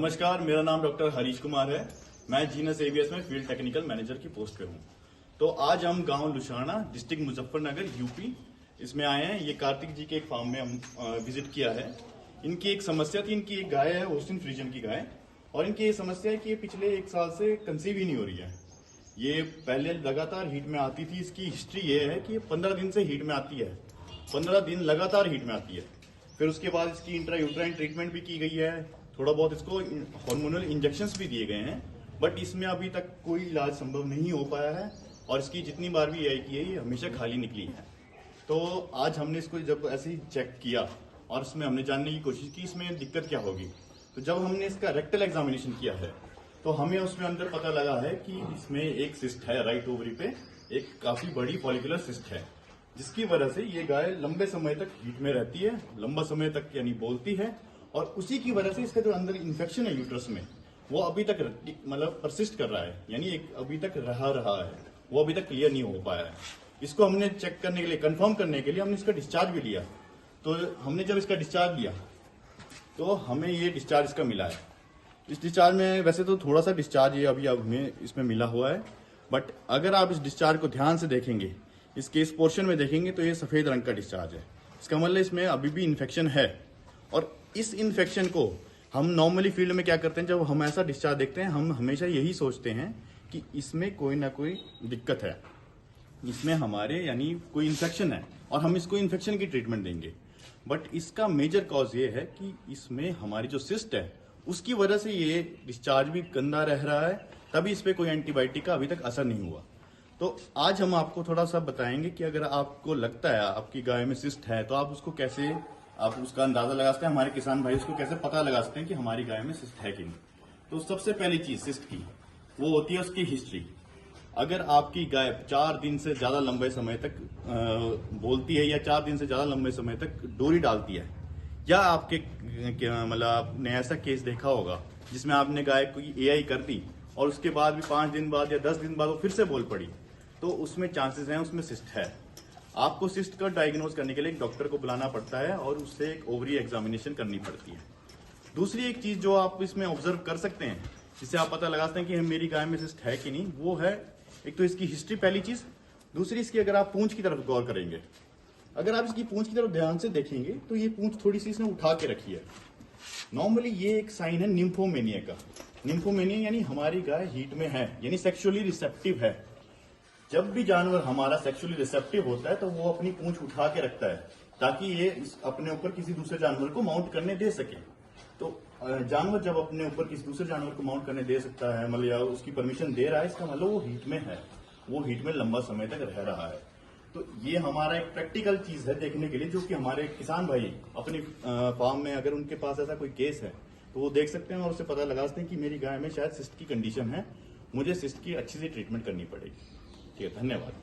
नमस्कार, मेरा नाम डॉक्टर हरीश कुमार है। मैं जीनस एवीएस में फील्ड टेक्निकल मैनेजर की पोस्ट पे हूँ। तो आज हम गांव लुशाना, डिस्ट्रिक्ट मुजफ्फरनगर, यूपी इसमें आए हैं। ये कार्तिक जी के एक फार्म में हम विजिट किया है। इनकी एक समस्या थी, इनकी एक गाय है होस्टिन फ्रीजन की गाय, और इनकी ये समस्या है कि ये पिछले 1 साल से कंसीव ही नहीं हो रही है। ये पहले लगातार हीट में आती थी। इसकी हिस्ट्री ये है कि 15 दिन से हीट में आती है, 15 दिन लगातार हीट में आती है। फिर उसके बाद इसकी इंट्रायूट्राइन ट्रीटमेंट भी की गई है, थोड़ा बहुत इसको हार्मोनल इंजेक्शंस भी दिए गए हैं, बट इसमें अभी तक कोई इलाज संभव नहीं हो पाया है। और इसकी जितनी बार भी एआई की है ये हमेशा खाली निकली है। तो आज हमने इसको जब ऐसे ही चेक किया और इसमें हमने जानने की कोशिश की इसमें दिक्कत क्या होगी। तो जब हमने इसका रेक्टल एग्जामिनेशन किया है तो हमें उसमें अंदर पता लगा है कि इसमें एक सिस्ट है, राइट ओवरी पे एक काफी बड़ी फॉलिकुलर सिस्ट है, जिसकी वजह से ये गाय लंबे समय तक हीट में रहती है, लंबा समय तक यानी बोलती है, और उसी की वजह से इसका जो अंदर इन्फेक्शन है यूट्रस में वो अभी तक मतलब परसिस्ट कर रहा है, यानी एक अभी तक रहा है, वो अभी तक क्लियर नहीं हो पाया है। इसको हमने चेक करने के लिए, कंफर्म करने के लिए हमने इसका डिस्चार्ज भी लिया। तो हमने जब इसका डिस्चार्ज लिया तो हमें ये डिस्चार्ज इसका मिला है। इस डिस्चार्ज में वैसे तो थोड़ा सा डिस्चार्ज ये अभी हमें इसमें मिला हुआ है, बट अगर आप इस डिस्चार्ज को ध्यान से देखेंगे, इसके इस पोर्शन में देखेंगे तो ये सफेद रंग का डिस्चार्ज है। इसका मतलब इसमें अभी भी इन्फेक्शन है। और इस इन्फेक्शन को हम नॉर्मली फील्ड में क्या करते हैं, जब हम ऐसा डिस्चार्ज देखते हैं हम हमेशा यही सोचते हैं कि इसमें कोई ना कोई दिक्कत है, इसमें हमारे यानी कोई इन्फेक्शन है और हम इसको इन्फेक्शन की ट्रीटमेंट देंगे। बट इसका मेजर कॉज ये है कि इसमें हमारी जो सिस्ट है उसकी वजह से ये डिस्चार्ज भी गंदा रह रहा है, तभी इस पर कोई एंटीबायोटिक का अभी तक असर नहीं हुआ। तो आज हम आपको थोड़ा सा बताएंगे कि अगर आपको लगता है आपकी गाय में सिस्ट है तो आप उसको कैसे, आप उसका अंदाजा लगा सकते हैं। हमारे किसान भाई उसको कैसे पता लगा सकते हैं कि हमारी गाय में सिस्ट है कि नहीं। तो सबसे पहली चीज सिस्ट की वो होती है उसकी हिस्ट्री। अगर आपकी गाय 4 दिन से ज्यादा लंबे समय तक बोलती है, या 4 दिन से ज्यादा लंबे समय तक डोरी डालती है, या आपके मतलब आपने ऐसा केस देखा होगा जिसमें आपने गाय को एआई कर दी और उसके बाद भी 5 दिन बाद या 10 दिन बाद वो फिर से बोल पड़ी, तो उसमें चांसेस हैं उसमें सिस्ट है। आपको सिस्ट का डायग्नोज करने के लिए एक डॉक्टर को बुलाना पड़ता है और उससे एक ओवरी एग्जामिनेशन करनी पड़ती है। दूसरी एक चीज जो आप इसमें ऑब्जर्व कर सकते हैं, जिससे आप पता लगा सकते हैं कि मेरी गाय में सिस्ट है कि नहीं, वो है एक तो इसकी हिस्ट्री, पहली चीज। दूसरी इसकी अगर आप पूंछ की तरफ गौर करेंगे, अगर आप इसकी पूंछ की तरफ ध्यान से देखेंगे तो ये पूंछ थोड़ी सी इसने उठा के रखी है। नॉर्मली ये एक साइन है निम्फोमेनिया का। निम्फोमेनिया यानी हमारी गाय हीट में है, यानी सेक्सुअली रिसेप्टिव है। जब भी जानवर हमारा सेक्सुअली रिसेप्टिव होता है तो वो अपनी पूंछ उठा के रखता है ताकि ये अपने ऊपर किसी दूसरे जानवर को माउंट करने दे सके। तो जानवर जब अपने ऊपर किसी दूसरे जानवर को माउंट करने दे सकता है, मतलब या उसकी परमिशन दे रहा है, इसका मतलब वो हीट में है, वो हीट में लंबा समय तक रह रहा है। तो ये हमारा एक प्रैक्टिकल चीज है देखने के लिए, जो कि हमारे किसान भाई अपनी फार्म में अगर उनके पास ऐसा कोई केस है तो वो देख सकते हैं और उससे पता लगा सकते हैं कि मेरी गाय में शायद सिस्ट की कंडीशन है, मुझे सिस्ट की अच्छी सी ट्रीटमेंट करनी पड़ेगी। ठीक है, धन्यवाद।